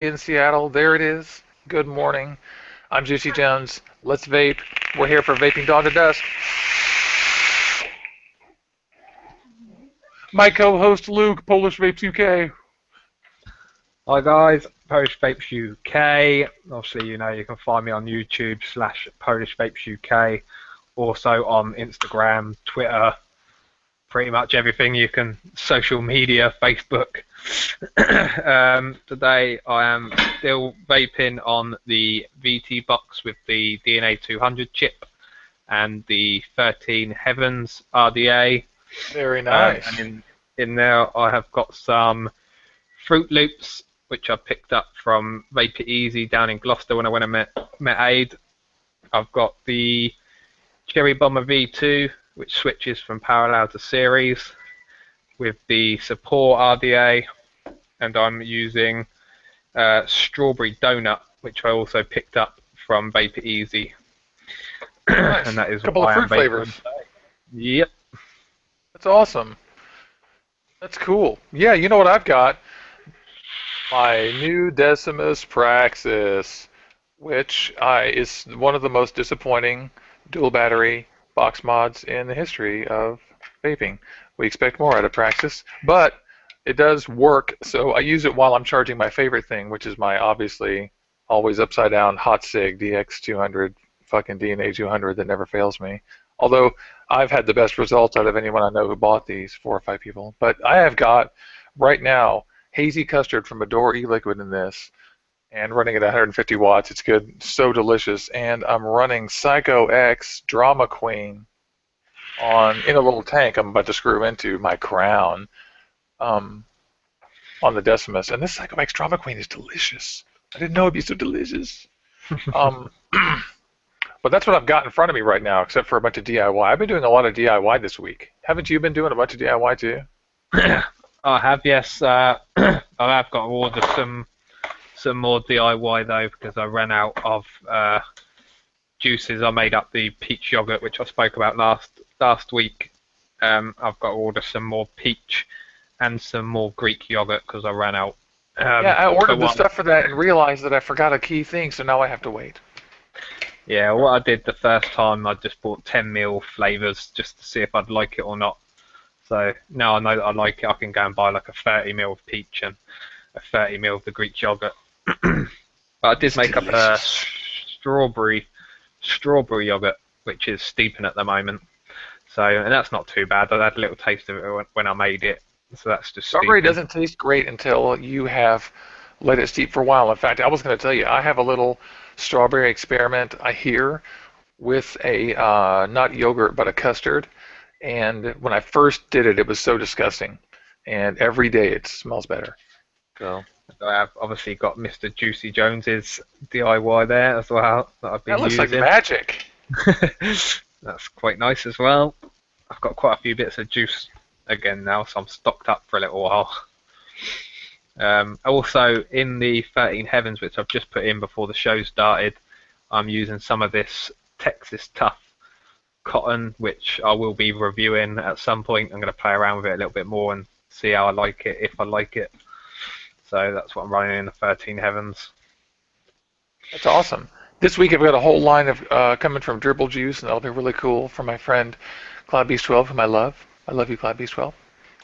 in Seattle. There it is. Good morning. I'm Juicy Jones. Let's vape. We're here for Vaping Dawn to Dusk. My co-host Luke, PolishVapesUK. Hi guys, PolishVapesUK. Obviously, you can find me on YouTube /PolishVapesUK. Also on Instagram, Twitter, pretty much everything you can, social media, Facebook. Today I am still vaping on the VT box with the DNA200 chip and the 13 Heavens RDA. Very nice. And in there I have got some Fruit Loops, which I picked up from Vapor Easy down in Gloucester when I met Ade. I've got the Cherry Bomber V2, which switches from parallel to series with the support RDA, and I'm using Strawberry Donut, which I also picked up from Vapor Easy. Nice. And that is a couple of fruit flavors. Yep. That's awesome. That's cool. Yeah, you know what I've got? My new Decimus Praxis, which is one of the most disappointing dual battery box mods in the history of vaping. We expect more out of Praxis, but it does work, so I use it while I'm charging my favorite thing, which is my obviously always upside down hot sig DX200 fucking DNA200 that never fails me. Although I've had the best results out of anyone I know who bought these, 4 or 5 people. But I have got right now hazy custard from Adore e-liquid in this, and running at 150 watts. It's good, so delicious. And I'm running Psycho X Drama Queen in a little tank I'm about to screw into my crown on the Decimus. And this Psycho X Drama Queen is delicious. I didn't know it'd be so delicious. But that's what I've got in front of me right now, except for a bunch of DIY. I've been doing a lot of DIY this week. Haven't you been doing a bunch of DIY too? I have, yes. I have got to order some more DIY though, because I ran out of juices. I made up the peach yogurt, which I spoke about last week. I've got to order some more peach and some more Greek yogurt because I ran out. Yeah, I ordered the stuff for that and realized that I forgot a key thing, so now I have to wait. Yeah, what I did the first time, I just bought 10ml flavors just to see if I'd like it or not. So now I know that I like it, I can go and buy like a 30ml of peach and a 30ml of the Greek yogurt. But I did make up a strawberry yogurt, which is steeping at the moment. So, and that's not too bad. I had a little taste of it when I made it. So that's just Strawberry steeping. doesn't taste great until you have let it steep for a while. In fact, I was going to tell you, I have a little strawberry experiment I hear with a not yogurt but a custard. And when I first did it, it was so disgusting. And every day it smells better. So I've obviously got Mr. Juicy Jones's DIY there as well that I've been that looks using. like magic. That's quite nice as well. I've got quite a few bits of juice again now, so I'm stocked up for a little while. Also, in the 13 Heavens, which I've just put in before the show started, I'm using some of this Texas Tough cotton, which I will be reviewing at some point. I'm going to play around with it a little bit more and see how I like it, if I like it. So that's what I'm running in the 13 Heavens. That's awesome. This week I've got a whole line of coming from Dribble Juice, and that'll be really cool from my friend Cloud Beast 12, whom I love. I love you, Cloud Beast 12.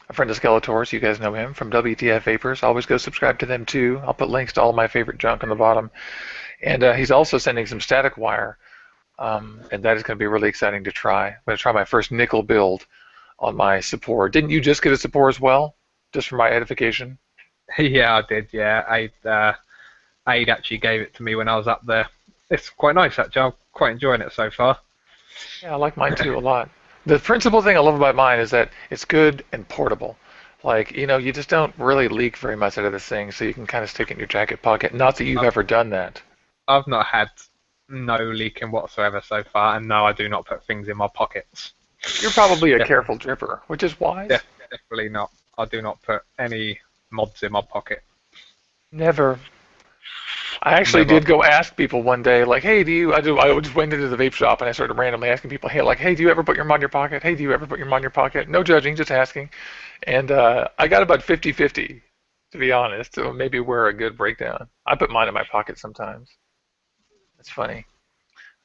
A friend of Skeletor's, you guys know him, from WTF Vapers. Always go subscribe to them too. I'll put links to all my favorite junk on the bottom. And he's also sending some static wire, and that is going to be really exciting to try. I'm going to try my first nickel build on my support. Didn't you just get a support as well, just for my edification? Yeah, I did, yeah. Aid actually gave it to me when I was up there. It's quite nice, actually. I'm quite enjoying it so far. Yeah, I like mine too a lot. The principal thing I love about mine is that it's good and portable. Like, you just don't really leak very much out of this thing, so you can kind of stick it in your jacket pocket. Not that you've ever done that. I've not had no leaking whatsoever so far, and no, I do not put things in my pockets. You're probably a careful dripper, which is wise. Definitely not. I do not put any mods in my pocket. Never. I actually did go ask people one day, like, hey, I just went into the vape shop and I started randomly asking people, hey, do you ever put your mod in your pocket? Hey, do you ever put your mod in your pocket? No judging, just asking. And I got about 50-50 to be honest. So maybe we're a good breakdown. I put mine in my pocket sometimes. It's funny.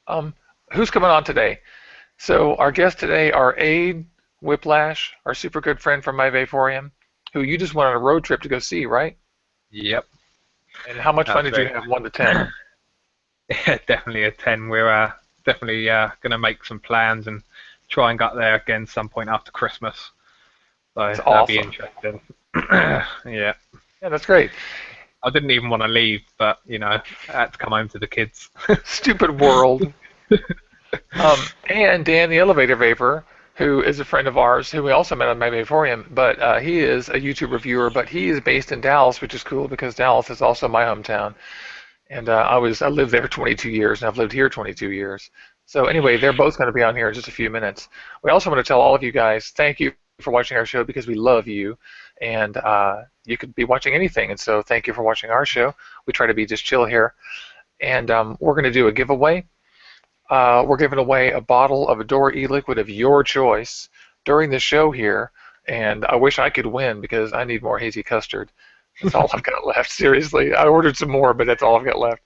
Um, who's coming on today? So our guests today are Ade Whiplash, our super good friend from my Vaporium, who you just went on a road trip to go see, right? Yep, And how much fun that's did you right. have, 1 to 10? Yeah, definitely a 10. We're definitely going to make some plans and try and get there again some point after Christmas. So That's that'd be awesome. interesting. Yeah, Yeah, that's great. I didn't even want to leave, but I had to come home to the kids. Stupid world. And Dan, the Elevator Vaper, who is a friend of ours, who we also met on my Vaporium, but he is a YouTube reviewer, but he is based in Dallas, which is cool because Dallas is also my hometown. And I lived there 22 years, and I've lived here 22 years. So anyway, they're both going to be on here in just a few minutes. We also want to tell all of you guys thank you for watching our show because we love you, and you could be watching anything. And so thank you for watching our show. We try to be just chill here, and we're going to do a giveaway. We're giving away a bottle of Adore e-liquid of your choice during the show here, and I wish I could win because I need more hazy custard. That's all I've got left. Seriously, I ordered some more, but that's all I've got left.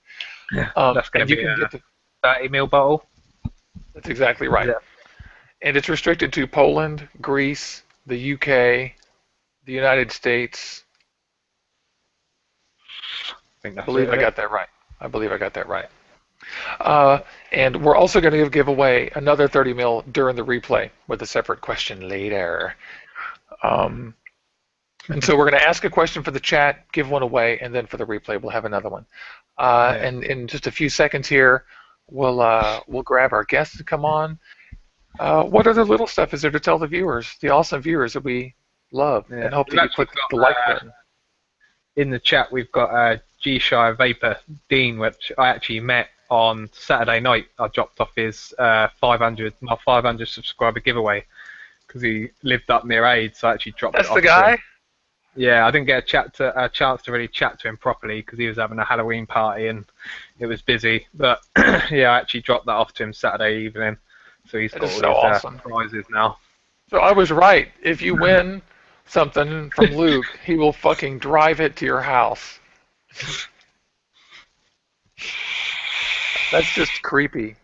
That's going And to you be can a get the. 30 ml bottle. That's exactly right. Yeah, And it's restricted to Poland, Greece, the UK, the United States. I think I that's believe I it. got that right. I believe I got that right. And we're also going to give away another 30 mil during the replay with a separate question later. Um, and so we're going to ask a question for the chat, give one away, and then for the replay we'll have another one. Yeah. And in just a few seconds here, we'll grab our guests to come on. What other little stuff is there to tell the viewers, the awesome viewers that we love, Yeah. and hope We've that you actually put got the like button? in the chat. We've got G-Shire Vapor Dean, which I actually met on Saturday night. I dropped off his 500 subscriber giveaway because he lived up near Ade, so I actually dropped it That's the off to him. guy? Yeah, I didn't get a chance to really chat to him properly because he was having a Halloween party and it was busy. But yeah, I actually dropped that off to him Saturday evening, so he's That got is all so his awesome. prizes now. So I was right. If you win something from Luke, he will fucking drive it to your house. That's just creepy.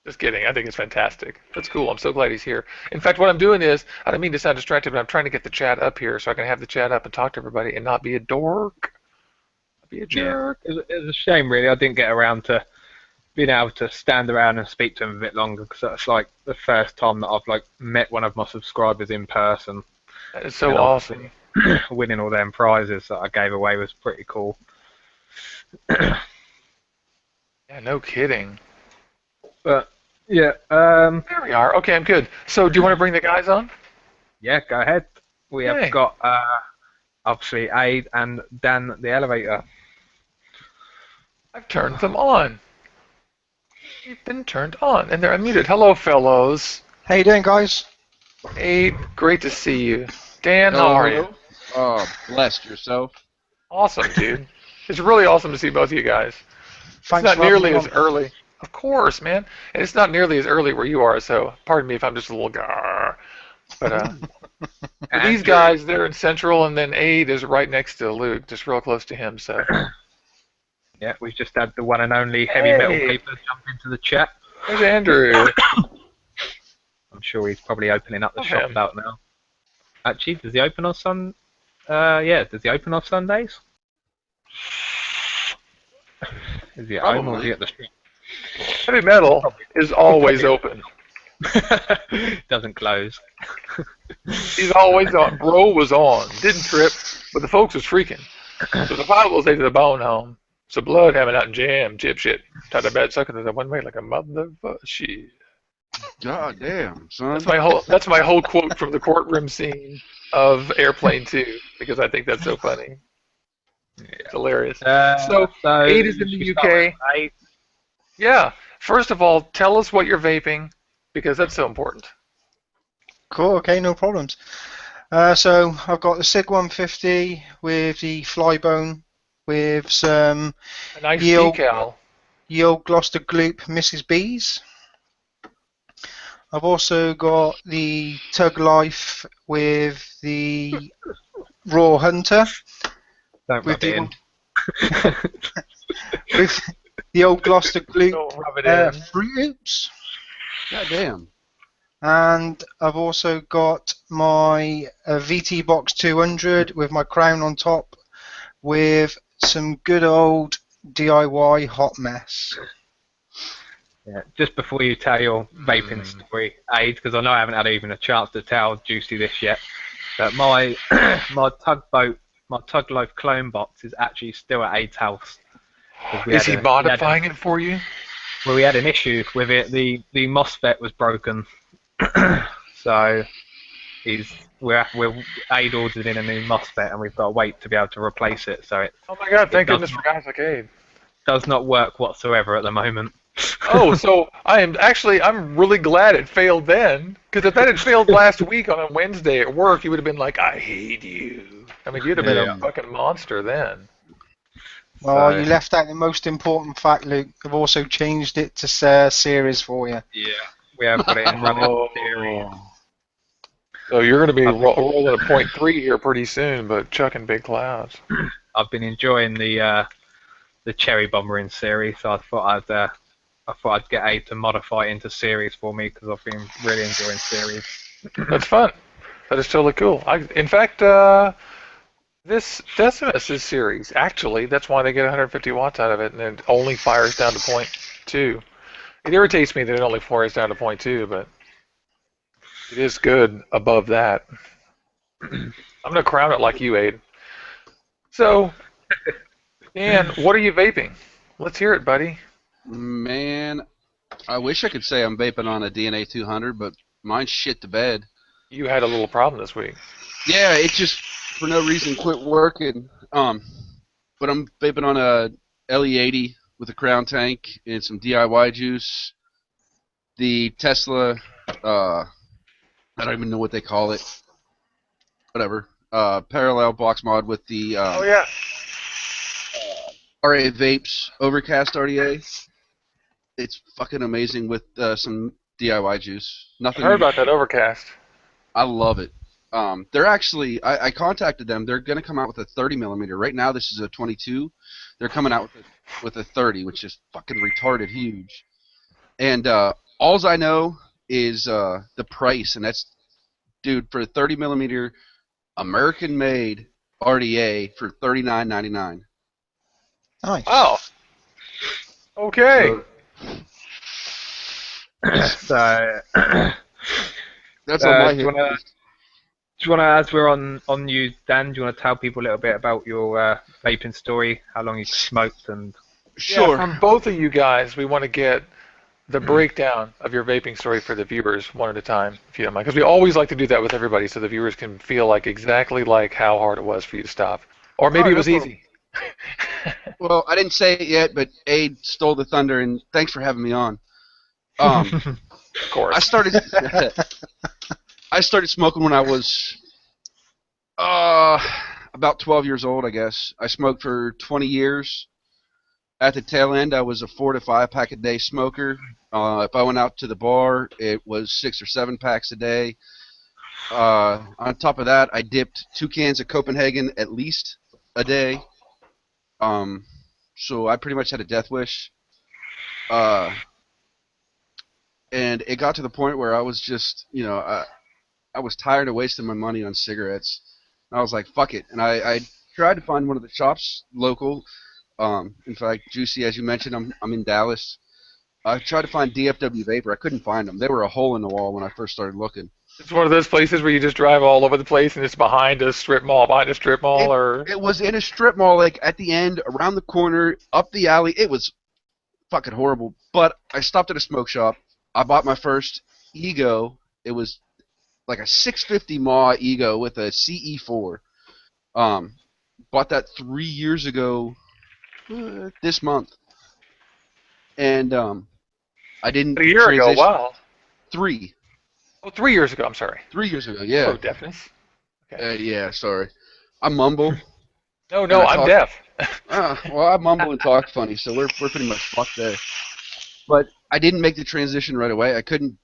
Just kidding. I think it's fantastic. That's cool. I'm so glad he's here. In fact, what I'm doing is, I don't mean to sound distracted, but I'm trying to get the chat up here so I can have the chat up and talk to everybody and not be a dork. Be a Yeah, jerk. it was a shame really. I didn't get around to being able to stand around and speak to him a bit longer because that's like the first time that I've like met one of my subscribers in person, That is so and awesome. obviously winning all them prizes that I gave away was pretty cool. Yeah, no kidding. But yeah, There we are. Okay, I'm good. So do you want to bring the guys on? yeah, go ahead. We have Okay. got obviously Ade and Dan the Elevator. I've turned them on. They've been turned on, and they're unmuted. Hello, fellows. How you doing, guys? Hey, great to see you. Dan, how Hello, are you? hello. Blessed yourself. Awesome, dude. It's really awesome to see both of you guys. It's Thanks not for having me nearly as on. early. Of course, man. And it's not nearly as early where you are, so pardon me if I'm just a little gar. But for these Andrew. guys, they're in Central, and then Ade is right next to Luke, just real close to him. So, Yeah, we've just had the one and only Heavy Metal hey, Vaper jump into the chat. there's Andrew. I'm sure he's probably opening up the Love shop him. out now. Actually, does he open on yeah, does he open on Sundays? Is he at home or is he Probably. at the shop? Heavy Metal is always open. Doesn't close. He's always on. Bro was on. Didn't trip, but the folks was freaking. So the pilot will take to the bone home. So blood having out in jam, chip shit. Tied a bad sucker to the one way like a motherfucker. Shit. God damn, son. That's my whole quote from the courtroom scene of Airplane 2 because I think that's so funny. It's hilarious. So So, 8 is in should we the start with UK. Ade? Yeah. First of all, tell us what you're vaping because that's so important. Cool. Okay, no problems. So I've got the Sig 150 with the Flybone with some A nice Yield decal. Gloucester Gloop Mrs. B's. I've also got the Tug Life with the Raw Hunter Don't with rub it the in. with the old Gloucester Gloop Don't rub it in. Fruit Loops. God damn. And I've also got my VT Box 200 with my crown on top with some good old DIY hot mess. Yeah. Just before you tell your vaping story, Ade, because I know I haven't had even a chance to tell Juicy this yet, but my my Tugloaf clone box is actually still at Ade's house. 'Cause Is he modifying it for you? we had an issue with it. The MOSFET was broken, so we're Ade ordered in a new MOSFET, and we've got to wait to be able to replace it. So it Oh my God! Thank does goodness for guys like Abe. does not work whatsoever at the moment. Oh, so I'm really glad it failed then, because if that had failed last week on a Wednesday at work, you would have been like, I hate you. I mean, you'd have been Yeah. a fucking monster then. Oh, So, you left out the most important fact, Luke. I've also changed it to series for you. yeah, we have got it in running Oh. theory. So you're going to be rolling a .3 here pretty soon, but chucking big clouds. I've been enjoying the cherry bomber in series, so I thought I'd get Abe to modify it into series for me because I've been really enjoying series. That's fun. That is totally cool. In fact, this Decimus is series. Actually, that's why they get 150 watts out of it, and it only fires down to .2. It irritates me that it only fires down to .2, but it is good above that. I'm going to crown it like you, Abe. So, Dan, what are you vaping? Let's hear it, buddy. Man, I wish I could say I'm vaping on a DNA200, but mine's shit to bed. You had a little problem this week. Yeah, it just for no reason quit working. But I'm vaping on a LE80 with a crown tank and some DIY juice. The Tesla, I don't even know what they call it. Whatever. Parallel box mod with the Oh yeah. RA Vapes Overcast RDA. It's fucking amazing with some DIY juice. I Nothing. heard about that overcast. I love it. They're actually, I contacted them. They're going to come out with a 30 millimeter. Right now, this is a 22. They're coming out with a 30, which is fucking retarded huge. And alls I know is the price, and that's, dude, for a 30 millimeter American-made RDA for $39.99. Nice. Wow. Okay. So, That's on my do you hit wanna, list. do you wanna, as we're on you, Dan, do you wanna tell people a little bit about your vaping story, how long you smoked, and Yeah, Sure. from both of you guys, we want to get the breakdown of your vaping story for the viewers one at a time, if you don't mind. Because we always like to do that with everybody so the viewers can feel like exactly like how hard it was for you to stop. Or maybe it was no problem. easy. Well, I didn't say it yet, but Abe stole the thunder, and thanks for having me on. Of I course. started I started smoking when I was about 12 years old, I guess. I smoked for 20 years. At the tail end, I was a 4 to 5 pack a day smoker. If I went out to the bar, it was 6 or 7 packs a day. On top of that, I dipped 2 cans of Copenhagen at least a day. So I pretty much had a death wish. And it got to the point where I was just, I was tired of wasting my money on cigarettes. And I was like, fuck it. And I tried to find one of the shops local. In fact, Juicy, as you mentioned, I'm in Dallas. I tried to find DFW Vapor. I couldn't find them. They were a hole in the wall when I first started looking. It's one of those places where you just drive all over the place and it's behind a strip mall, or... It was in a strip mall, like at the end, around the corner, up the alley. It was fucking horrible. But I stopped at a smoke shop. I bought my first Ego. It was like a 650 mAh Ego with a CE4. Bought that 3 years ago this month. And I didn't A year ago, transition. wow. 3. Oh, 3 years ago, I'm sorry. 3 years ago, yeah. Oh, deafness. Okay. Yeah, sorry. I mumble. No, and I I'm talk- deaf. Well, I mumble and talk funny, so we're pretty much fucked there. But I didn't make the transition right away. I couldn't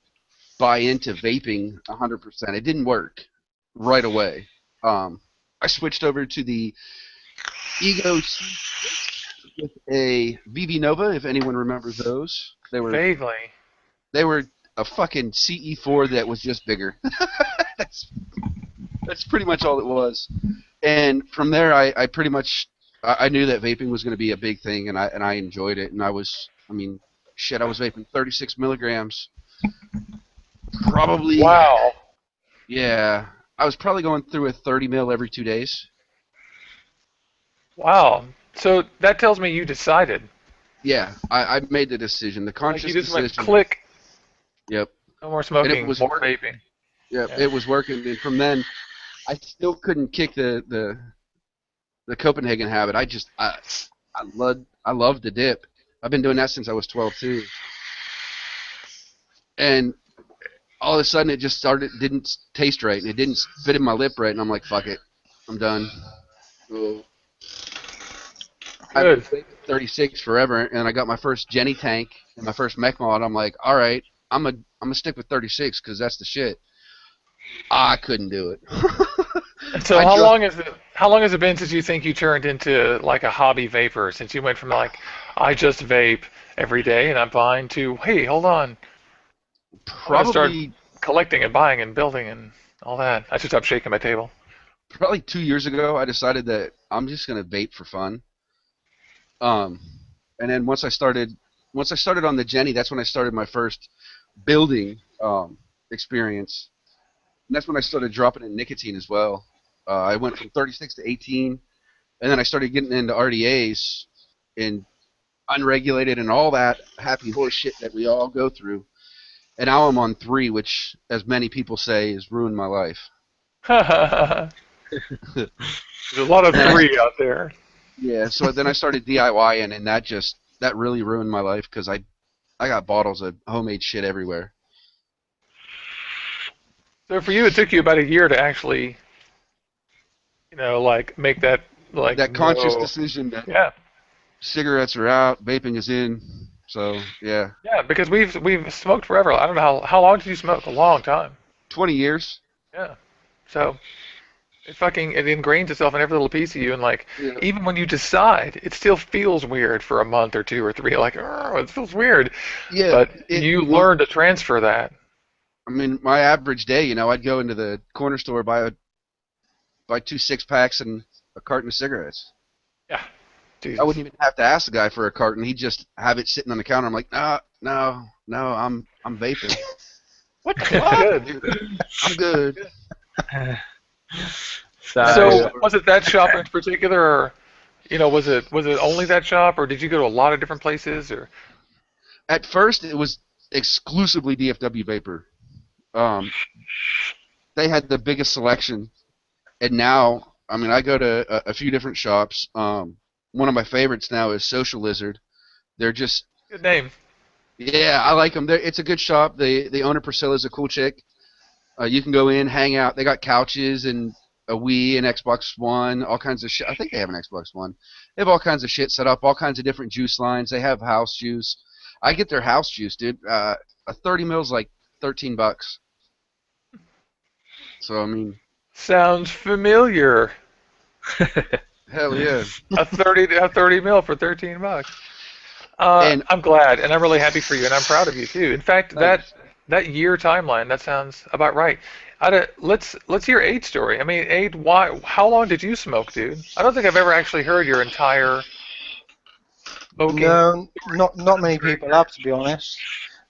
buy into vaping 100%. It didn't work right away. I switched over to the Ego with a VV Nova, if anyone remembers those. Vaguely. They were a fucking CE4 that was just bigger. that's that's pretty much all it was. And from there, I pretty much I knew that vaping was going to be a big thing, and I enjoyed it. And I was vaping 36 milligrams, probably. Wow. Yeah, I was probably going through a 30 mil every 2 days. Wow. So that tells me you decided. Yeah, I made the decision, the Like conscious you just went decision. click. Yep. No more And smoking, it was more working. vaping. Yep, Yeah. it was working. And from then, I still couldn't kick the Copenhagen habit. I loved the dip. I've been doing that since I was 12 too. And all of a sudden, it just didn't taste right, and it didn't fit in my lip right. And I'm like, fuck it, I'm done. So I've been Good. vaping 36 forever, and I got my first Jenny tank and my first mech mod. I'm like, all right, I'm gonna stick with 36 because that's the shit. I couldn't do it. And so I how drunk. long is it? How long has it been since you think you turned into like a hobby vapor? Since you went from like I just vape every day and I'm fine to hey, hold on, I'm gonna start Probably collecting and buying and building and all that. I should stop shaking my table. probably 2 years ago, I decided that I'm just gonna vape for fun. Um, and then once I started on the Jenny, that's when I started my first building experience. And that's when I started dropping in nicotine as well. I went from 36 to 18, and then I started getting into RDAs and unregulated and all that happy horse shit that we all go through. And now I'm on 3, which, as many people say, has ruined my life. There's a lot of And then three out there. yeah, so then I started DIYing, and that really ruined my life because I got bottles of homemade shit everywhere. So for you, it took you about a year to actually, like make that like That conscious no, decision that yeah, cigarettes are out, vaping is in. So yeah, yeah, because we've smoked forever. I don't know how long did you smoke? A long time. 20 years. Yeah. So it ingrains itself in every little piece of you, and like Yeah, even when you decide, it still feels weird for a month or two or three. Like, oh, it feels weird, yeah. but It you well, learn to transfer that. I mean, my average day, I'd go into the corner store, buy 2 6-packs and a carton of cigarettes. Yeah. I Jesus. wouldn't even have to ask the guy for a carton. He'd just have it sitting on the counter. I'm like, no, no, no, I'm vaping. What the It's fuck? good. I'm good. And then I So So started, was it that shop in particular, or was it only that shop, or did you go to a lot of different places, or at first, it was exclusively DFW Vapor. Um, they had the biggest selection, and now, I mean, I go to a few different shops. One of my favorites now is Social Lizard. They're just, good name? yeah, I like them. It's a good shop. The owner Priscilla's a cool chick. You can go in, hang out. They got couches and a Wii and Xbox One, all kinds of shit. I think they have an Xbox One. They have all kinds of shit set up, all kinds of different juice lines. They have house juice. I get their house juice, dude. A 30 mil's like $13. So I mean, Sounds familiar. hell yeah. A 30 mil for 13 bucks. And I'm glad, and I'm really happy for you, and I'm proud of you too. In fact, that thanks. that year timeline, that sounds about right. Let's hear Ade's story. I mean, Ade, why? How long did you smoke, dude? I don't think I've ever actually heard your entire smoking. No, not many people have, to be honest.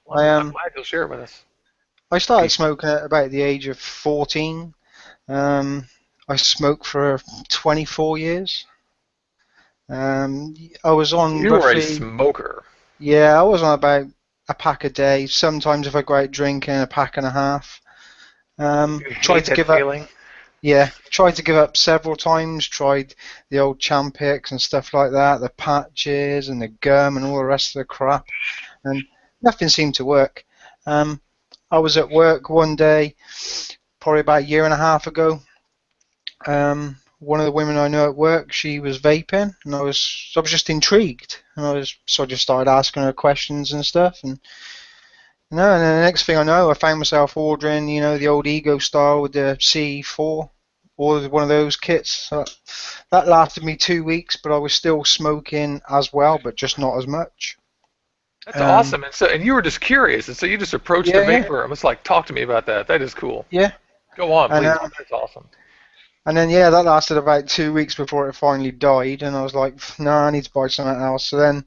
Well, I I'm um glad you'll share it with us. I started smoking at about the age of 14. I smoked for 24 years. I was So on you were a roughly, smoker. yeah, I was on about a pack a day. Sometimes if I go out drinking, a pack and a half. Did you Tried hate to that give up, feeling? yeah, tried to give up several times. Tried the old Champix and stuff like that, the patches and the gum and all the rest of the crap, and nothing seemed to work. Um, I was at work one day, probably about a year and a half ago. One of the women I know at work, she was vaping, and I was just intrigued, and so I just started asking her questions and stuff, and and then the next thing I know, I found myself ordering, the old Ego style with the CE4 ordered one of those kits. So that lasted me 2 weeks, but I was still smoking as well, but just not as much. That's awesome. And you were just curious, and so you just approached the Yeah. vapor and was like, talk to me about that. That is cool. Yeah. Go on, And, please. That's awesome. And then, yeah, that lasted about 2 weeks before it finally died, and I was like, no, I need to buy something else. So then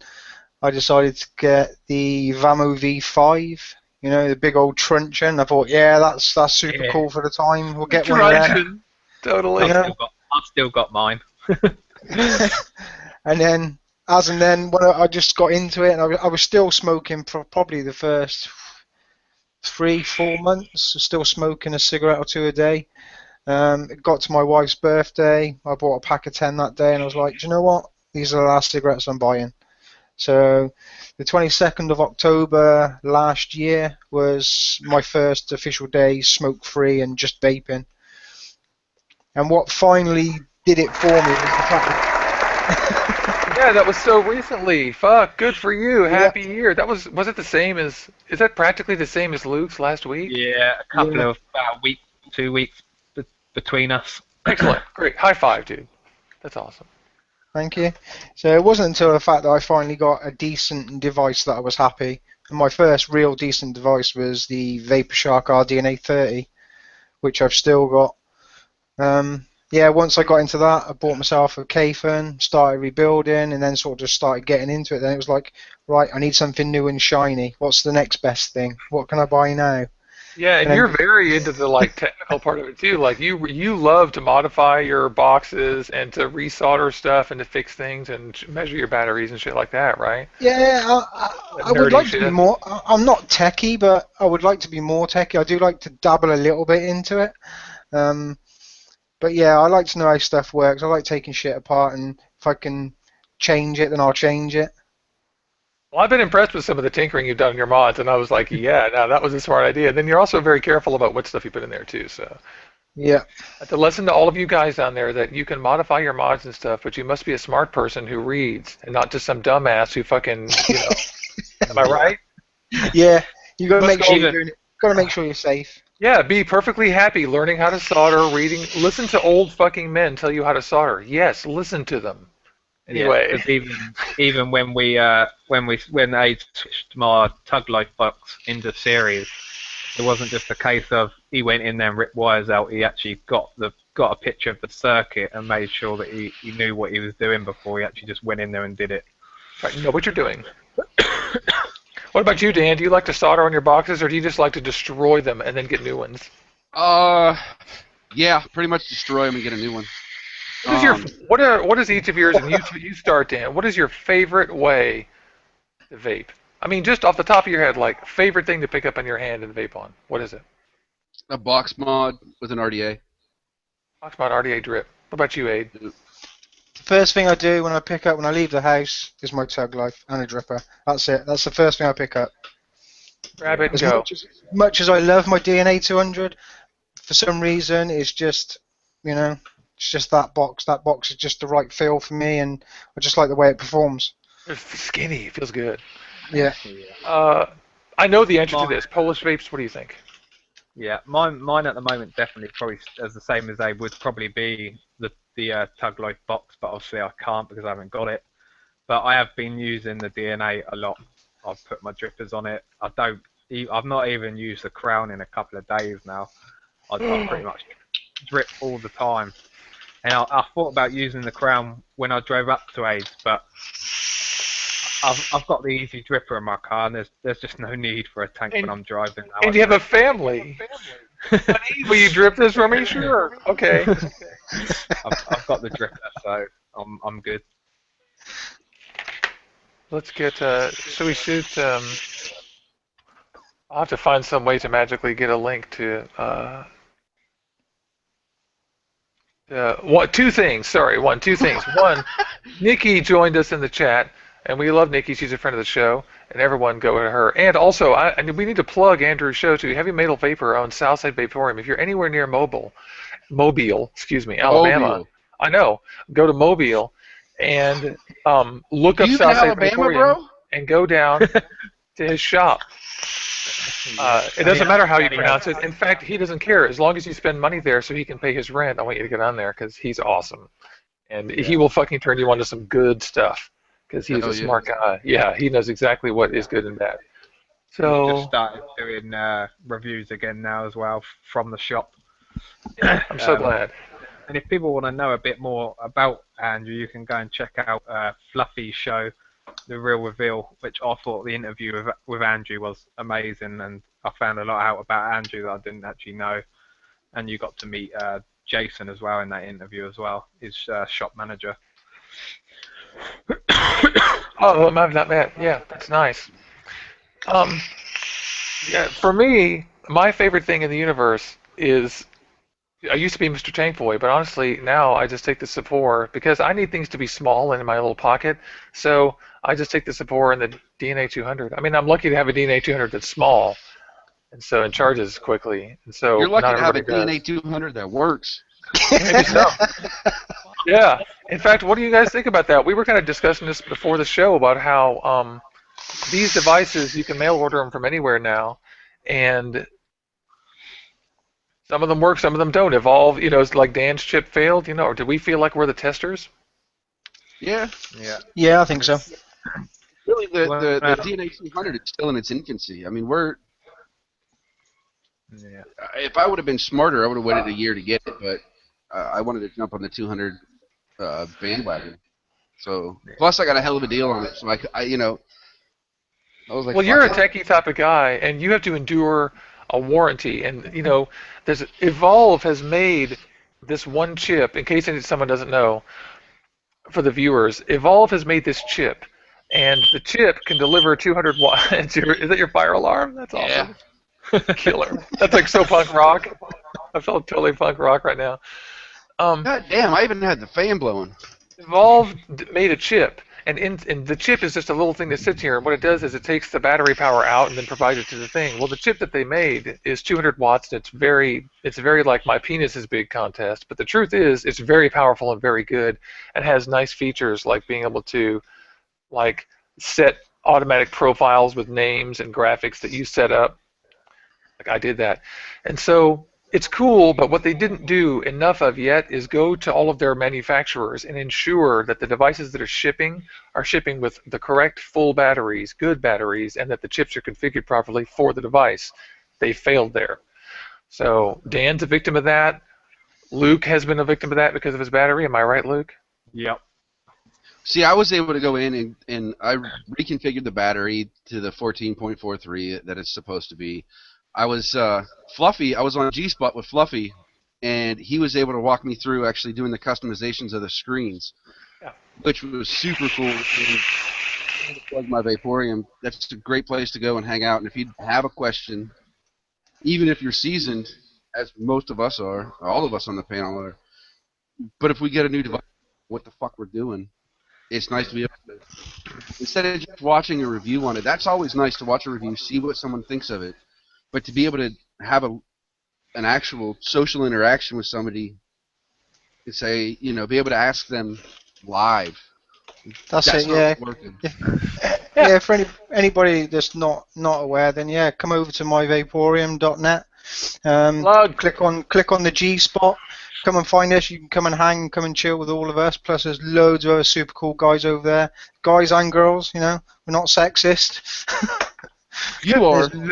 I decided to get the Vamo V5, you know, the big old truncheon. I thought, yeah, that's super cool for the time. We'll get one of them. Totally. I've still got mine. And then, when I just got into it, and I was still smoking for probably the first 3-4 months, still smoking a cigarette or two a day. It got to my wife's birthday. I bought a pack of 10 that day, and I was like, do you know what? These are the last cigarettes I'm buying. So the 22nd of October last year was my first official day smoke-free and just vaping. And what finally did it for me was the fact that... Yeah, that was so recently. Fuck, good for you. Happy year. That was it the same as, is that practically the same as Luke's last week? Yeah, a couple of, about a week, 2 weeks between us. Excellent. Great. High five, dude. That's awesome. Thank you. So it wasn't until the fact that I finally got a decent device that I was happy. And my first real decent device was the VaporShark DNA200, which I've still got. Yeah, once I got into that, I bought myself a K-Fern, started rebuilding, and then sort of just started getting into it. Then it was like, right, I need something new and shiny. What's the next best thing? What can I buy now? Yeah, and you're very into the technical part of it too. Like you love to modify your boxes and to resolder stuff and to fix things and measure your batteries and shit like that, right? Yeah, I would like to be more. I'm not techie, but I would like to be more techie. I do like to dabble a little bit into it. But yeah, I like to know how stuff works. I like taking shit apart, and if I can change it, then I'll change it. Well, I've been impressed with some of the tinkering you've done in your mods, and I was like, yeah, no, that was a smart idea. Then you're also very careful about what stuff you put in there too. So yeah, to lesson to all of you guys down there that you can modify your mods and stuff, but you must be a smart person who reads and not just some dumbass who fucking, Am I right? Yeah, you got to make sure you're doing it. Got to make sure you're safe. Yeah, be perfectly happy learning how to solder, reading, listen to old fucking men tell you how to solder. Yes, listen to them. Anyway, even when they switched my Tug Life box into series, it wasn't just a case of he went in there and ripped wires out. He actually got a picture of the circuit and made sure that he knew what he was doing before he actually just went in there and did it. Right, you know what you're doing. What about you, Dan? Do you like to solder on your boxes, or do you just like to destroy them and then get new ones? Yeah, pretty much destroy them and get a new one. What is each of yours? And you start, Dan. What is your favorite way to vape? I mean, just off the top of your head, like favorite thing to pick up in your hand and vape on. What is it? A box mod with an RDA. Box mod RDA drip. What about you, Ade? The first thing I do when I leave the house is my Tug Life and a dripper. That's it. That's the first thing I pick up. Grab it and go. Much as I love my DNA200, for some reason it's just, it's just that box. That box is just the right feel for me, and I just like the way it performs. It's skinny. It feels good. Yeah. I know the answer to this. PolishVapes, what do you think? Yeah, mine at the moment definitely probably as the same as they would probably be the Tug Life box, but obviously I can't because I haven't got it. But I have been using the DNA a lot. I've put my drippers on it. I've not even used the crown in a couple of days now. I pretty much drip all the time. And I thought about using the crown when I drove up to Ade's, but I've got the easy dripper in my car, and there's just no need for a tank when I'm driving now. And you have a family. Will you drip this for me? Sure. Okay. I've got the dripper, so I'm good. Let's get. So we should. I'll have to find some way to magically get a link to. Two things. One, Nikki joined us in the chat, and we love Nikki. She's a friend of the show, and everyone go to her. And also, we need to plug Andrew's show too. Heavy Metal Vaper on Southside Vaporium. If you're anywhere near Mobile, Alabama. Mobile. I know. Go to Mobile and look up Southside Alabama, Vaporium bro? and go down to his shop. It doesn't matter how you pronounce it. In fact, he doesn't care as long as you spend money there so he can pay his rent. I want you to get on there because he's awesome, and he will fucking turn you on to some good stuff because he's a Hell yeah. smart guy. Yeah, he knows exactly what is good and bad. He's So just started doing reviews again now as well from the shop. I'm so glad. And if people want to know a bit more about Andrew, you can go and check out Fluffy's show, The Real Reveal, which I thought the interview with Andrew was amazing, and I found a lot out about Andrew that I didn't actually know. And you got to meet Jason as well in that interview as well, his shop manager. Oh, not bad. Yeah, that's nice. Yeah, for me, my favorite thing in the universe is I used to be Mr. Tank Boy, but honestly, now I just take the Sephora because I need things to be small in my little pocket. So I just take the Sephora and the DNA200. I mean, I'm lucky to have a DNA200 that's small, and so it charges quickly. And so You're lucky not to have a everybody does. DNA200 that works. Maybe so. Yeah. In fact, what do you guys think about that? We were kind of discussing this before the show about how these devices you can mail order them from anywhere now, and some of them work, some of them don't. Evolve, it's like Dan's chip failed, or do we feel like we're the testers? Yeah. Yeah, I think so. Really, the DNA200 is still in its infancy. I mean, if I would have been smarter, I would have waited a year to get it, but I wanted to jump on the 200 bandwagon. So, plus I got a hell of a deal on it. So I was like, well, you're a techie type of guy, and you have to endure a warranty. And there's Evolve has made this one chip. In case someone doesn't know, for the viewers, Evolve has made this chip, and the chip can deliver 200 watts. Is that your fire alarm? That's awesome. Yeah. Killer. That's like so punk rock. I felt totally punk rock right now. God damn! I even had the fan blowing. Evolve made a chip, and the chip is just a little thing that sits here, and what it does is it takes the battery power out and then provides it to the thing. Well, the chip that they made is 200 watts, and it's very like my penis is big contest, but the truth is it's very powerful and very good, and has nice features like being able to like set automatic profiles with names and graphics that you set up. Like I did that. And so it's cool, but what they didn't do enough of yet is go to all of their manufacturers and ensure that the devices that are shipping with the correct full batteries, good batteries, and that the chips are configured properly for the device. They failed there. So Dan's a victim of that. Luke has been a victim of that because of his battery. Am I right, Luke? Yep. See, I was able to go in and I reconfigured the battery to the 14.43 that it's supposed to be. I was Fluffy. I was on G-Spot with Fluffy, and he was able to walk me through actually doing the customizations of the screens, which was super cool. To plug my Vaporium. That's a great place to go and hang out. And if you have a question, even if you're seasoned, as most of us are, or all of us on the panel are, but if we get a new device, what the fuck we're doing, it's nice to be able to, instead of just watching a review on it, that's always nice to watch a review, see what someone thinks of it. But to be able to have an actual social interaction with somebody, and say, be able to ask them live. That's it, yeah. Yeah, for anybody that's not aware, then yeah, come over to myvaporium.net. Click on the G spot. Come and find us. You can come and hang, come and chill with all of us. Plus, there's loads of other super cool guys over there, guys and girls. We're not sexist. You are. There's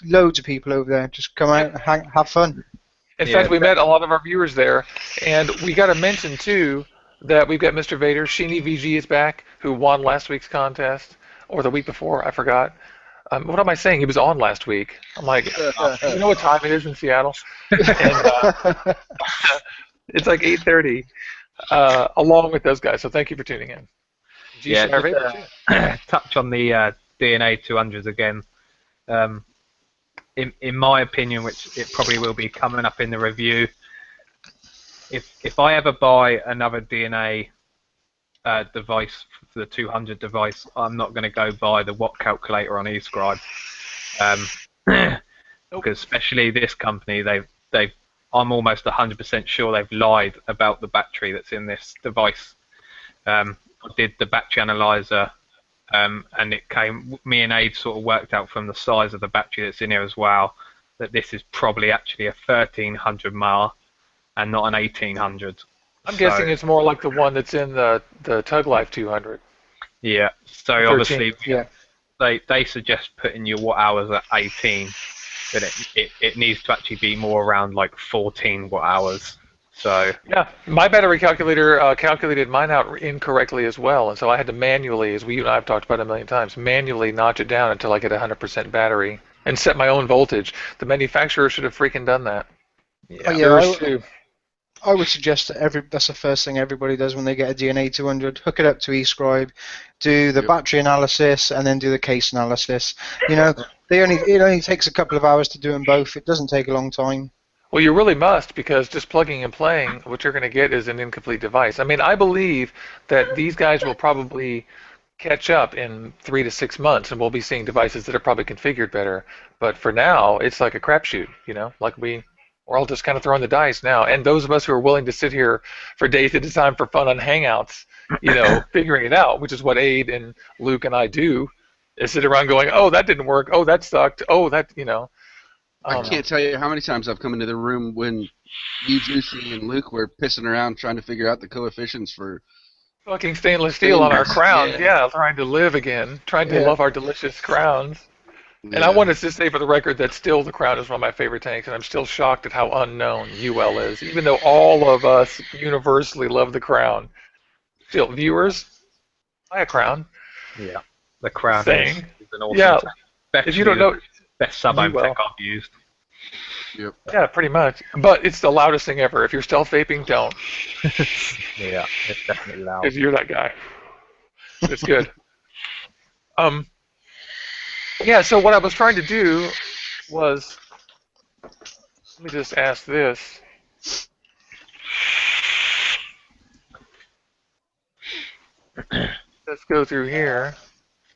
loads of people over there. Just come out, and have fun. In fact, we met a lot of our viewers there, and we got to mention too that we've got Mr. Vader. Sheeny VG is back, who won last week's contest, or the week before. I forgot. What am I saying? He was on last week. I'm like, you know what time it is in Seattle? And, it's like 8:30, along with those guys. So thank you for tuning in. Touch on the DNA200s again. In my opinion, which it probably will be coming up in the review, if I ever buy another DNA device for the 200 device, I'm not going to go buy the watt calculator on eScribe, because especially this company, I'm almost 100% sure they've lied about the battery that's in this device. I did the battery analyzer and it came. Me and Ade sort of worked out from the size of the battery that's in here as well that this is probably actually a 1300 mAh and not an 1800. I'm So guessing it's more like the one that's in the Tug Life 200. yeah, so 13, obviously Yeah. they suggest putting your watt hours at 18, but it needs to actually be more around like 14 watt hours. So Yeah, my battery calculator calculated mine out incorrectly as well, and so I had to manually, as you and I have talked about a million times, manually notch it down until I get 100% battery and set my own voltage. The manufacturer should have freaking done that. Oh, yeah, yeah, Yours too. I would suggest that that's the first thing everybody does when they get a DNA200. Hook it up to eScribe, do the Yep. battery analysis, and then do the case analysis. You know, it only takes a couple of hours to do them both. It doesn't take a long time. Well, you really must, because just plugging and playing, what you're going to get is an incomplete device. I mean, I believe that these guys will probably catch up in 3 to 6 months, and we'll be seeing devices that are probably configured better. But for now, it's like a crapshoot, you know? Like we're all just kind of throwing the dice now. And those of us who are willing to sit here for days at a time for fun on Hangouts, you know, figuring it out, which is what Ade and Luke and I do, is sit around going, oh, that didn't work. Oh, that sucked. Oh, that, you know. I can't tell you how many times I've come into the room when you, Juicy, and Luke were pissing around trying to figure out the coefficients for. Fucking stainless steel on our Stainless, crowns, yeah. yeah, trying to live again, trying to Yeah. love our delicious crowns. And I Yeah. want us to say for the record that still the Crown is one of my favorite tanks, and I'm still shocked at how unknown UL is, even though all of us universally love the Crown. Still, viewers, buy a Crown. yeah, the Crown Saying. is an awesome Yeah, tank. Best, if you don't know, best sub-ohm UL. tech I've used. Yep. Yeah, pretty much. But it's the loudest thing ever. If you're stealth vaping, don't, Yeah, it's definitely loud. if you're that guy. It's good. Yeah, so what I was trying to do was, let me just ask this. Let's go through here.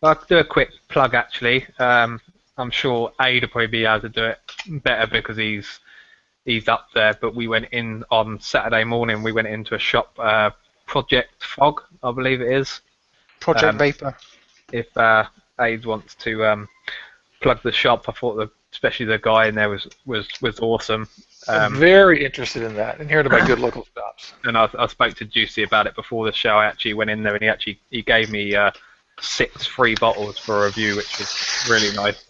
I'll do a quick plug actually. I'm sure Ade will probably be able to do it better because he's up there. But we went in on Saturday morning. We went into a shop, Project Fog, I believe it is. Project Vapor. If Ade wants to plug the shop, I thought especially the guy in there was awesome. I'm very interested in that and hearing about good local shops. And I spoke to Juicy about it before the show. I actually went in there and he gave me 6 free bottles for a review, which was really nice.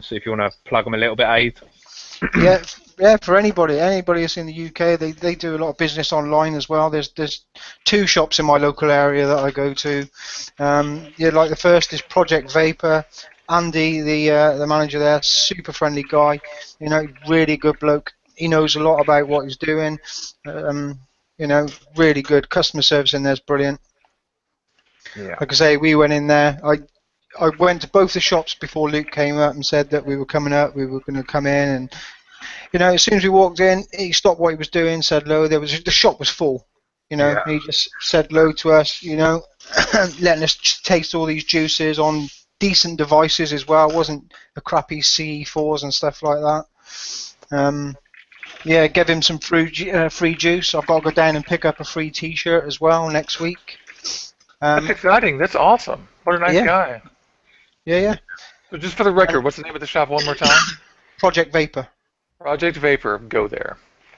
So if you want to plug them a little bit, Ade. Yeah, for anybody that's in the UK, they do a lot of business online as well. There's 2 shops in my local area that I go to. Like the first is Project Vapor. Andy, the manager there, super friendly guy. You know, really good bloke. He knows a lot about what he's doing. You know, really good. Customer service in there is brilliant. Yeah. Like I say, we went in there. I went to both the shops before Luke came up and said that we were coming up. We were going to come in, and you know, as soon as we walked in, he stopped what he was doing, said hello. The shop was full. You know, Yeah. he just said hello to us. You know, letting us taste all these juices on decent devices as well. It wasn't the crappy CE4s and stuff like that. Yeah, give him some free juice. I've got to go down and pick up a free T-shirt as well next week. That's exciting. That's awesome. What a nice Yeah. guy. Yeah. So just for the record, what's the name of the shop one more time? Project Vapor. Project Vapor. Go there.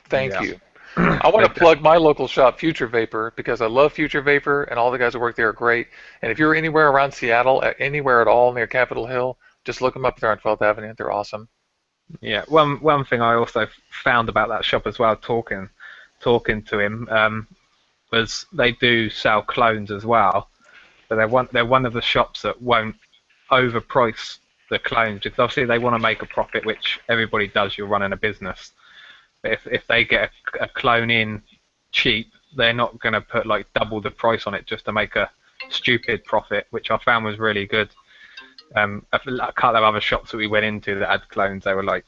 Thank Yeah. you. I want to plug my local shop, Future Vapor, because I love Future Vapor, and all the guys who work there are great. And if you're anywhere around Seattle, anywhere at all near Capitol Hill, just look them up there on 12th Avenue. They're awesome. Yeah. One thing I also found about that shop as well, talking to him, was they do sell clones as well, but they're one of the shops that won't overprice the clones because obviously they want to make a profit, which everybody does. You're running a business. But if they get a clone in cheap, they're not going to put like double the price on it just to make a stupid profit, which I found was really good. A couple of other shops that we went into that had clones, they were like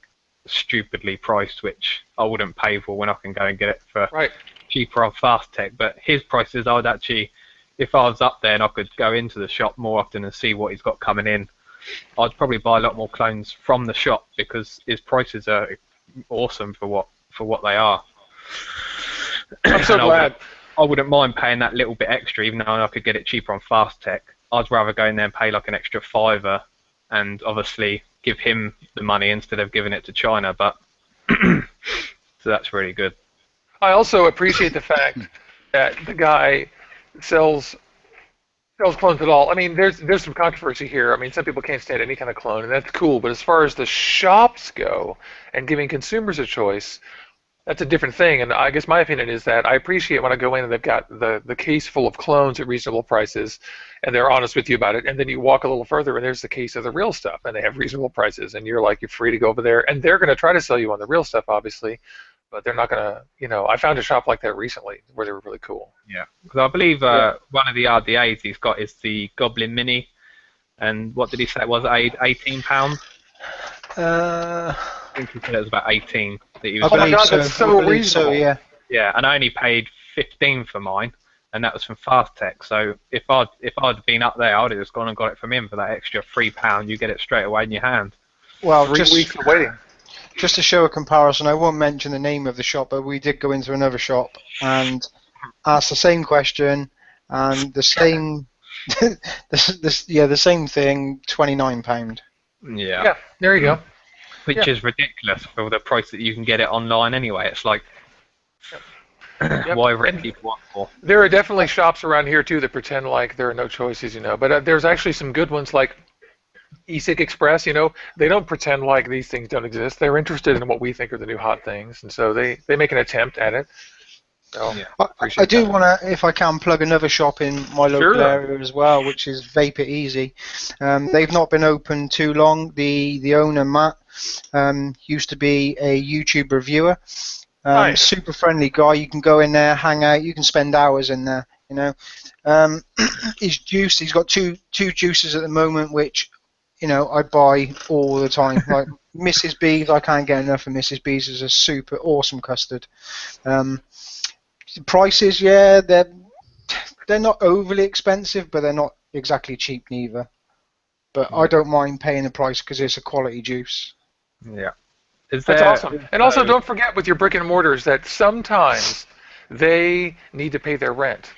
stupidly priced, which I wouldn't pay for when I can go and get it for Right. cheaper on Fast Tech. But his prices, I would actually, if I was up there and I could go into the shop more often and see what he's got coming in, I'd probably buy a lot more clones from the shop because his prices are awesome for what they are. I'm so And glad. I wouldn't mind paying that little bit extra, even though I could get it cheaper on Fast Tech. I'd rather go in there and pay like an extra fiver, and obviously give him the money instead of giving it to China. But so that's really good. I also appreciate the fact that the guy sells clones at all. I mean, there's some controversy here. I mean, some people can't stand any kind of clone, and that's cool. But as far as the shops go and giving consumers a choice, that's a different thing. And I guess my opinion is that I appreciate when I go in and they've got the case full of clones at reasonable prices, and they're honest with you about it. And then you walk a little further, and there's the case of the real stuff, and they have reasonable prices, and you're free to go over there, and they're going to try to sell you on the real stuff, obviously. But they're not going to, I found a shop like that recently where they were really cool. Yeah, because I believe one of the RDAs he's got is the Goblin Mini, and what did he say it was, £18? I think he said it was about 18 that he was. Oh my God, so. that's so reasonable. So, yeah. Yeah, and I only paid 15 for mine, and that was from Fast Tech. So if I'd been up there, I'd have just gone and got it from him for that extra £3. You get it straight away in your hand. Well, 3 weeks of waiting. Just to show a comparison, I won't mention the name of the shop, but we did go into another shop and ask the same question and the same, the same thing, £29. Yeah. Yeah, there you go. Which is ridiculous for the price that you can get it online anyway. It's like, why rip people up for? There are definitely shops around here too that pretend like there are no choices, but there's actually some good ones like eSig Express. They don't pretend like these things don't exist. They're interested in what we think are the new hot things, and so they make an attempt at it. So I do want to, if I can, plug another shop in my local area as well, which is Vapor Easy. They've not been open too long. The owner, Matt, used to be a YouTube reviewer. Nice. Super friendly guy. You can go in there, hang out. You can spend hours in there. His juice. He's got two juices at the moment, which I buy all the time. Like Mrs. B's, I can't get enough of Mrs. B's. Is a super awesome custard. Prices, yeah, they're not overly expensive, but they're not exactly cheap neither. But I don't mind paying the price because it's a quality juice. Yeah. That's awesome. And also don't forget with your brick and mortars that sometimes they need to pay their rent.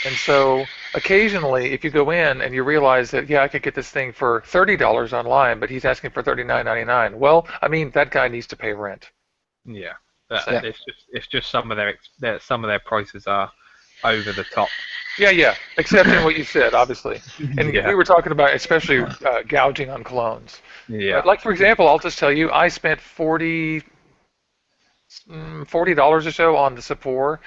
And so occasionally if you go in and you realize that, I could get this thing for $30 online, but he's asking for $39.99. Well, I mean, that guy needs to pay rent. Yeah. It's just some of their prices are over the top. Yeah, except in what you said, obviously. And we were talking about especially gouging on clones. Yeah. Like, for example, I'll just tell you, I spent $40 or so on the Sapor,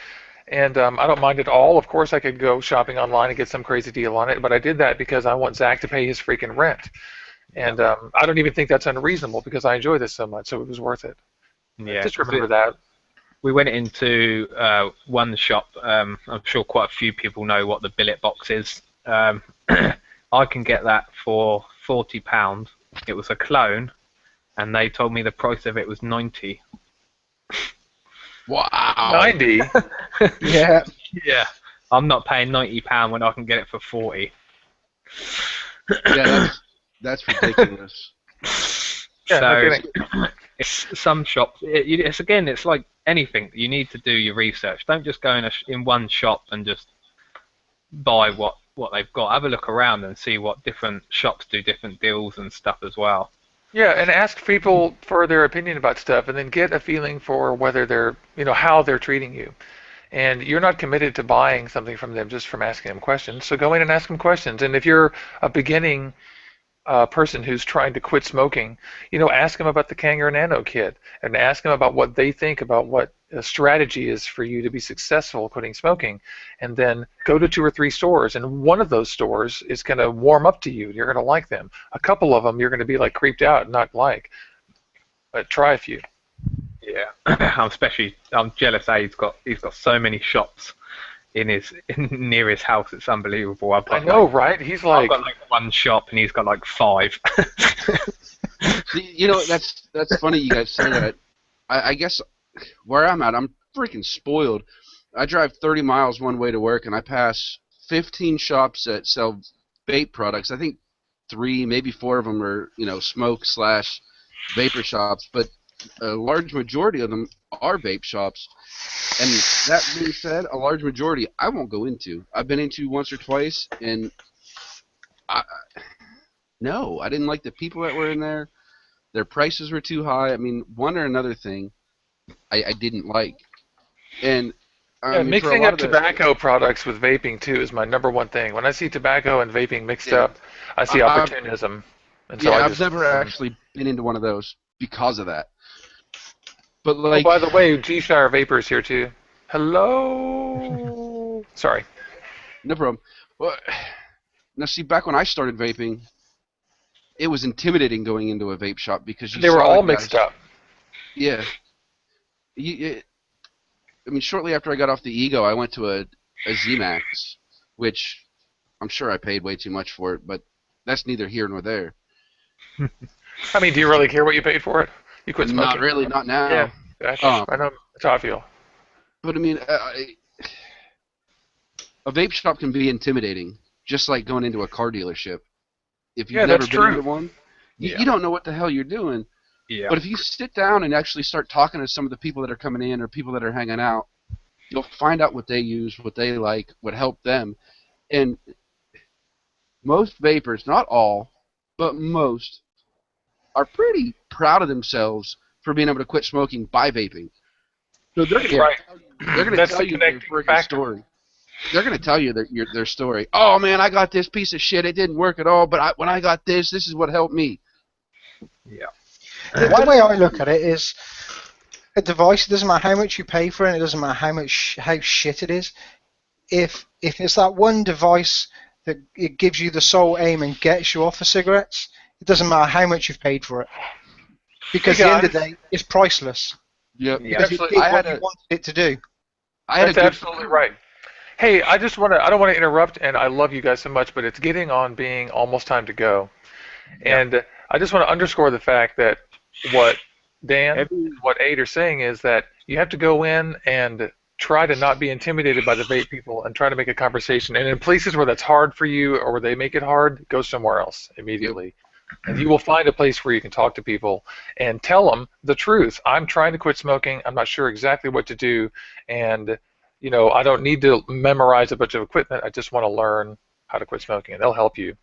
and I don't mind at all. Of course, I could go shopping online and get some crazy deal on it, but I did that because I want Zach to pay his freaking rent. And I don't even think that's unreasonable because I enjoy this so much, so it was worth it. Yeah. Just remember that. We went into one shop. I'm sure quite a few people know what the billet box is. I can get that for £40. It was a clone, and they told me the price of it was £90. Wow. 90? Yeah. Yeah. I'm not paying £90 when I can get it for £40. Yeah, that's ridiculous. Yeah, So no kidding. it's some shops. It's like anything. You need to do your research. Don't just go in one shop and just buy what they've got. Have a look around and see what different shops do different deals and stuff as well. Yeah, and ask people for their opinion about stuff, and then get a feeling for whether they're, how they're treating you. And you're not committed to buying something from them just from asking them questions. So go in and ask them questions. And if you're a beginning person who's trying to quit smoking, ask them about the Kangaroo Nano kit, and ask them about what they think about what a strategy is for you to be successful quitting smoking. And then go to 2 or 3 stores, and one of those stores is going to warm up to you. You're going to like them. A couple of them you're going to be like creeped out and not like. But try a few. Yeah, I'm jealous. He's got so many shops near his house. It's unbelievable. I know, right? I've got like one shop and he's got like 5. See, that's funny you guys say that. I guess where I'm at, I'm freaking spoiled. I drive 30 miles one way to work, and I pass 15 shops that sell vape products. I think 3, maybe 4 of them are smoke/vapor shops, but a large majority of them are vape shops. And that being said, a large majority I won't go into. I've been into once or twice, and No, I didn't like the people that were in there. Their prices were too high. I mean, one or another thing I didn't like. And I Yeah, mean, for a mixing lot up of the tobacco products with vaping too is my number one thing. When I see tobacco and vaping mixed yeah, up, I see I, opportunism, and so I yeah, I've just. never actually been into one of those because of that. But Oh, like, by the way, G-Shire Vapor's here too. Hello. Sorry. no problem. Well, now see, back when I started vaping, it was intimidating going into a vape shop because you They were saw the all mixed guys. up. Yeah, I mean, shortly after I got off the Ego, I went to a Z-Max, which I'm sure I paid way too much for it, but that's neither here nor there. I mean, do you really care what you paid for it? You quit Not smoking. really, not Yeah, now. exactly. I know that's how I feel. But I mean, a vape shop can be intimidating, just like going into a car dealership. If you've Yeah, never that's been into true. one, Yeah. you don't know what the hell you're doing. Yeah. But if you sit down and actually start talking to some of the people that are coming in or people that are hanging out, you'll find out what they use, what they like, what helped them. And most vapors, not all, but most, are pretty proud of themselves for being able to quit smoking by vaping. So they're That's going right. to That's tell the you their connecting friggin' factor. story. They're going to tell you their story. Oh man, I got this piece of shit. It didn't work at all, but when I got this is what helped me. Yeah. The way I look at it is, a device, it doesn't matter how much you pay for it, it doesn't matter how shit it is. If it's that one device that it gives you the sole aim and gets you off of cigarettes, it doesn't matter how much you've paid for it. Because Hey at the end of the guys, day, it's priceless. Yep. Yeah. Because it absolutely. did I what had you a wanted it to do. I had a That's good absolutely right. Hey, I don't want to interrupt, and I love you guys so much, but it's getting on being almost time to go. Yeah. And I just want to underscore the fact that what Dan and Every, what Ade are saying is that you have to go in and try to not be intimidated by the vape people and try to make a conversation. And in places where that's hard for you or where they make it hard, go somewhere else immediately. And you will find a place where you can talk to people and tell them the truth. I'm trying to quit smoking. I'm not sure exactly what to do. And, I don't need to memorize a bunch of equipment. I just want to learn how to quit smoking, and they'll help you.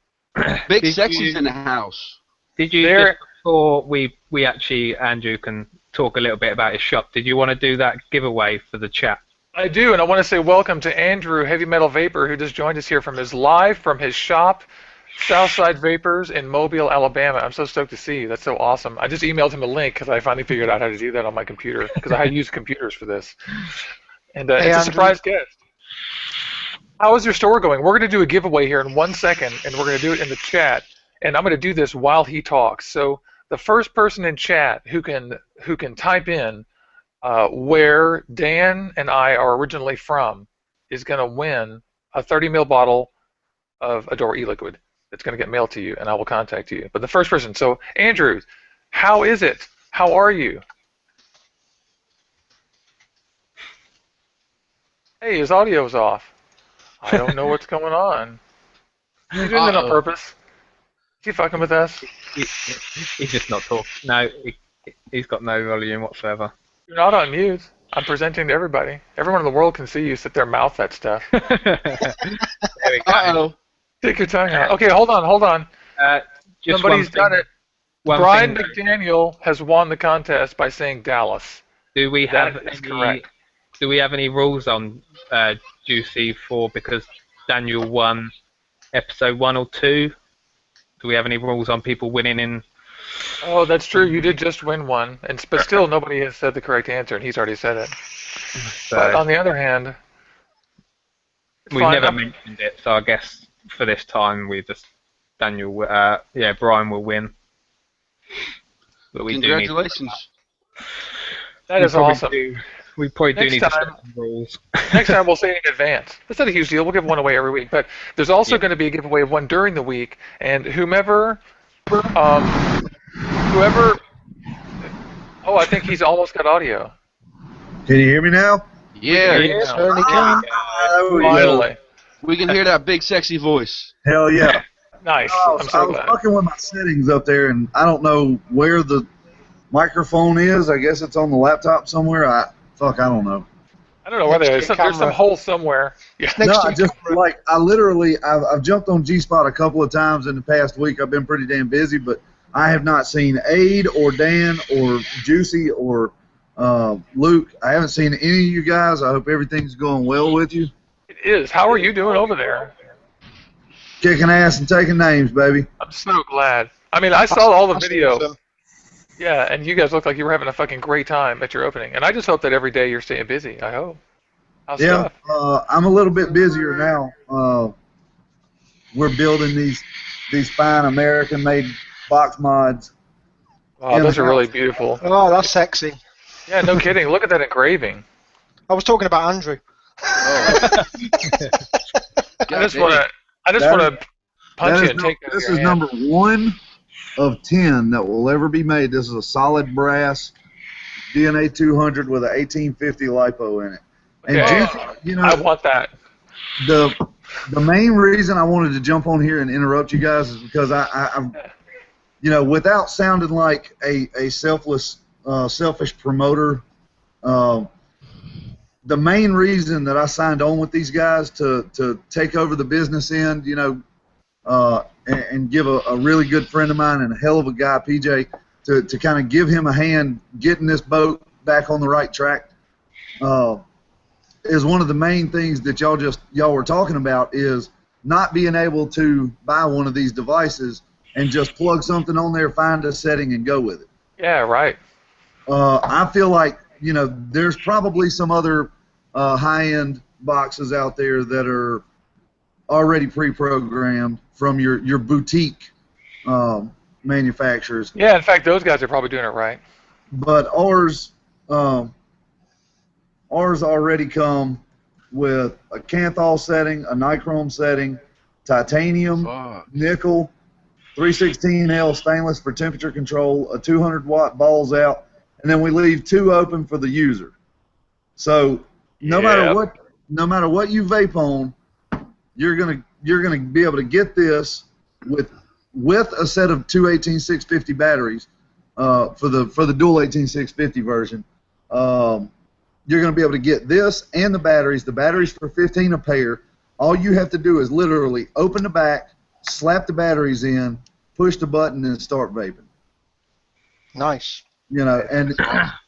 Big did Sexy's in the you house. did you There, just before we actually Andrew can talk a little bit about his shop? Did you want to do that giveaway for the chat? I do, and I want to say welcome to Andrew, Heavy Metal Vaper, who just joined us here from his shop, Southside Vapers in Mobile, Alabama. I'm so stoked to see you. That's so awesome. I just emailed him a link because I finally figured out how to do that on my computer because I had used computers for this. And Hey, it's a Andrew. surprise guest. How is your store going? We're going to do a giveaway here in 1 second, and we're going to do it in the chat. And I'm going to do this while he talks. So the first person in chat who can type in where Dan and I are originally from is going to win a 30 ml bottle of Adore e-liquid. It's going to get mailed to you, and I will contact you. But the first person. So Andrew, how is it? How are you? Hey, his audio is off. I don't know what's going on. Is he doing that on Uh-oh. purpose? Is he fucking with us? He's just not talking. No, he's got no volume whatsoever. You're not on mute. I'm presenting to everybody. Everyone in the world can see you sit there mouth that stuff. There we go. Uh-oh. Stick your tongue out. Okay, hold on. Just Somebody's one thing, done it. one Brian thing. McDaniel has won the contest by saying Dallas. Do we have That is any? correct. Do we have any rules on Juicy for because Daniel won episode 1 or 2? Do we have any rules on people winning in? Oh, that's true. You did just win one, but still nobody has said the correct answer, and he's already said it. But So on the other hand, it's we've fine. never mentioned it, so I guess for this time we just Brian will win. But we do need. Congratulations. That We is probably awesome. We probably do Next need to time- set some rules. Next time we'll say it in advance. That's not a huge deal. We'll give one away every week. But there's also going to be a giveaway of one during the week, and whoever. Oh, I think he's almost got audio. Can you hear me now? Yeah, You certainly can. Oh, yeah. Finally. we can hear that big sexy voice. Hell yeah. Nice. I I'm was so glad. fucking with my settings up there, and I don't know where the microphone is. I guess it's on the laptop somewhere. I don't know. I don't know where they are. Next to your There's some camera. hole somewhere. Yeah. Next No, to I your just camera. like I literally I've jumped on G-Spot a couple of times in the past week. I've been pretty damn busy, but I have not seen Ade or Dan or Juicy or Luke. I haven't seen any of you guys. I hope everything's going well with you. It is. How are you doing over there? Kicking ass and taking names, baby. I'm so glad. I mean, I saw all the That's video. awesome. Yeah, and you guys look like you were having a fucking great time at your opening. And I just hope that every day you're staying busy. I hope. How's Yeah, stuff? I'm a little bit busier now. We're building these fine American-made box mods. Wow, those are really beautiful. Oh, that's sexy. Yeah, no kidding. Look at that engraving. I was talking about Andrew. I just want to punch you and take that. This is number 1 of 10 that will ever be made. This is a solid brass DNA200 with an 1850 lipo in it. And Okay. Juicy, you know, I want that. the main reason I wanted to jump on here and interrupt you guys is because I'm, you know, without sounding like a selfish promoter, the main reason that I signed on with these guys to take over the business end, you know, and give a really good friend of mine and a hell of a guy, PJ, to kind of give him a hand getting this boat back on the right track, is one of the main things that y'all were talking about is not being able to buy one of these devices and just plug something on there, find a setting, and go with it. Yeah, right. I feel like, you know, there's probably some other high-end boxes out there that are already pre-programmed from your boutique manufacturers. Yeah, in fact, those guys are probably doing it right. But ours already come with a Canthal setting, a nichrome setting, titanium, nickel, 316L stainless for temperature control, a 200-watt balls out, and then we leave 2 open for the user. So no matter what you vape on, you're gonna be able to get this with a set of 2 18650 batteries for the dual 18650 version. You're going to be able to get this and the batteries for $15 a pair. All you have to do is literally open the back, slap the batteries in, push the button, and start vaping. Nice. You know, and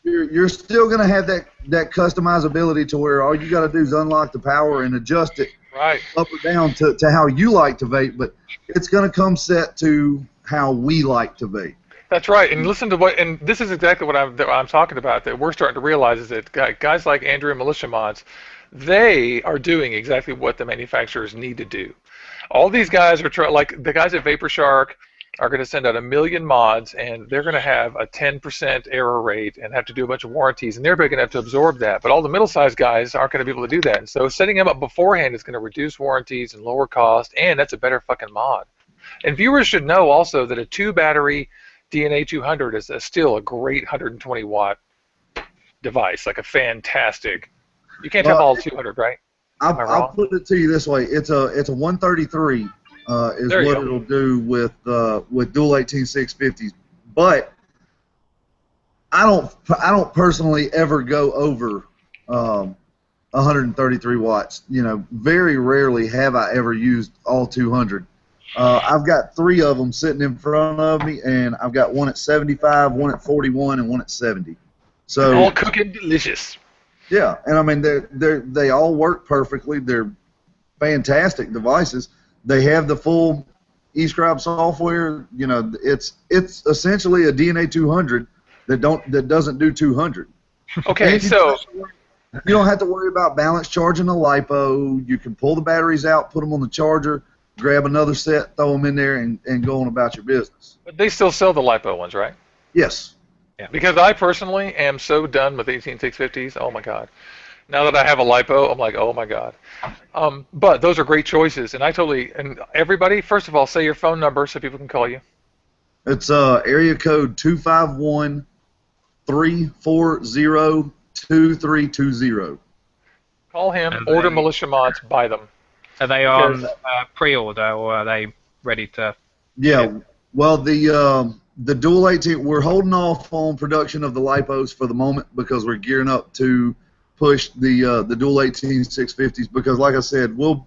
you're still going to have that customizability to where all you got to do is unlock the power and adjust it Right. up or down to how you like to vape, but it's going to come set to how we like to vape. That's right, and listen to and this is exactly what I'm talking about. That we're starting to realize is that guys like Andrew and Militia Mods, they are doing exactly what the manufacturers need to do. All these guys are like the guys at Vapor Shark are going to send out 1 million mods, and they're going to have a 10% error rate and have to do a bunch of warranties, and they're going to have to absorb that. But all the middle-sized guys aren't going to be able to do that. And so setting them up beforehand is going to reduce warranties and lower cost, and that's a better fucking mod. And viewers should know also that a 2-battery DNA200 is still a great 120 watt device, like a fantastic. You can't have all 200, right? I'll put it to you this way: it's a 133 is what it'll do with dual 18650s. But I don't personally ever go over 133 watts. You know, very rarely have I ever used all 200. I've got 3 of them sitting in front of me, and I've got one at 75, one at 41, and one at 70. So all cooking delicious. Yeah, and I mean they all work perfectly. They're fantastic devices. They have the full eScribe software. You know, it's essentially a DNA200 that doesn't do 200. Okay, so you don't have to worry about balance charging a LiPo. You can pull the batteries out, put them on the charger, grab another set, throw them in there, and go on about your business. but they still sell the LiPo ones, right? Yes. Yeah. Because I personally am so done with 18650s. Oh my god. Now that I have a LiPo, I'm like, oh my god. But those are great choices, and and everybody, first of all, say your phone number so people can call you. It's area code 251-340-2320. Call him, And order they- Militia Mods, buy them. Are they on pre-order, or are they ready to? Yeah. Well, the dual 18, we're holding off on production of the LiPos for the moment because we're gearing up to push the dual 18 650s because, like I said, we'll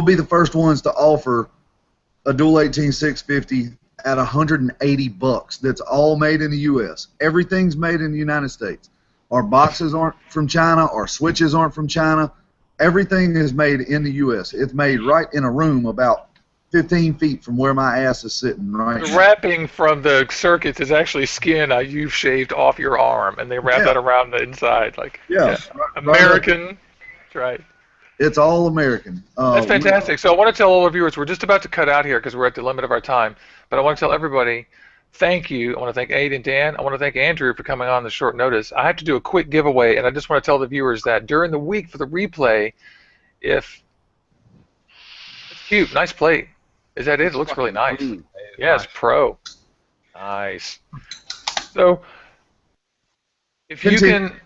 be the first ones to offer a dual 18 650 at $180. That's all made in the U.S. Everything's made in the United States. Our boxes aren't from China. Our switches aren't from China. Everything is made in the U.S. It's made right in a room about 15 feet from where my ass is sitting right The now. wrapping from the circuits is actually skin you've shaved off your arm, and they wrap that around the inside. Like, American. That's right. It's all American. That's fantastic. So I want to tell all our viewers, we're just about to cut out here because we're at the limit of our time. But I want to tell everybody, thank you. I want to thank Ade and Dan. I want to thank Andrew for coming on the short notice. I have to do a quick giveaway, and I just want to tell the viewers that during the week for the replay, if it's cute, nice plate. Is that it? It looks really nice. Yes, pro. Nice. So if you can,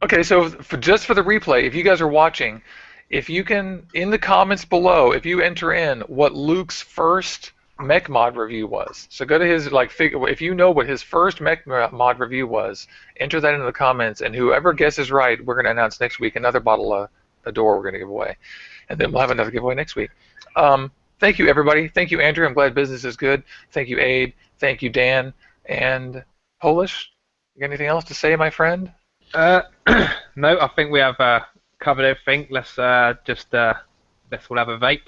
okay, so just for the replay, if you guys are watching, if you can, in the comments below, if you enter in what Luke's first mech mod review was, so go to his, if you know what his first mech mod review was, enter that into the comments, and whoever guesses right, we're going to announce next week another bottle of Adore we're going to give away, and then we'll have another giveaway next week. Thank you, everybody. Thank you, Andrew. I'm glad business is good. Thank you, Ade. Thank you, Dan. And Polish, you got anything else to say, my friend? No, I think we have covered everything. Let's all have a vape.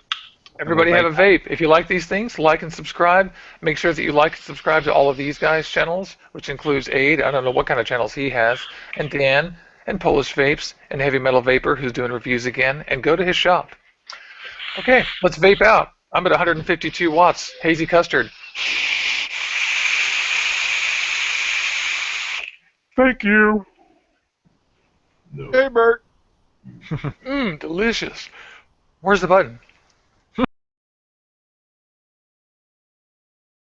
Everybody have a vape. If you like these things, like and subscribe. Make sure that you like and subscribe to all of these guys' channels, which includes Ade. I don't know what kind of channels he has, and Dan, and Polish Vapes, and Heavy Metal Vaper, who's doing reviews again, and go to his shop. Okay, let's vape out. I'm at 152 watts. Hazy custard. Thank you. Hey, Bert. Delicious. Where's the button?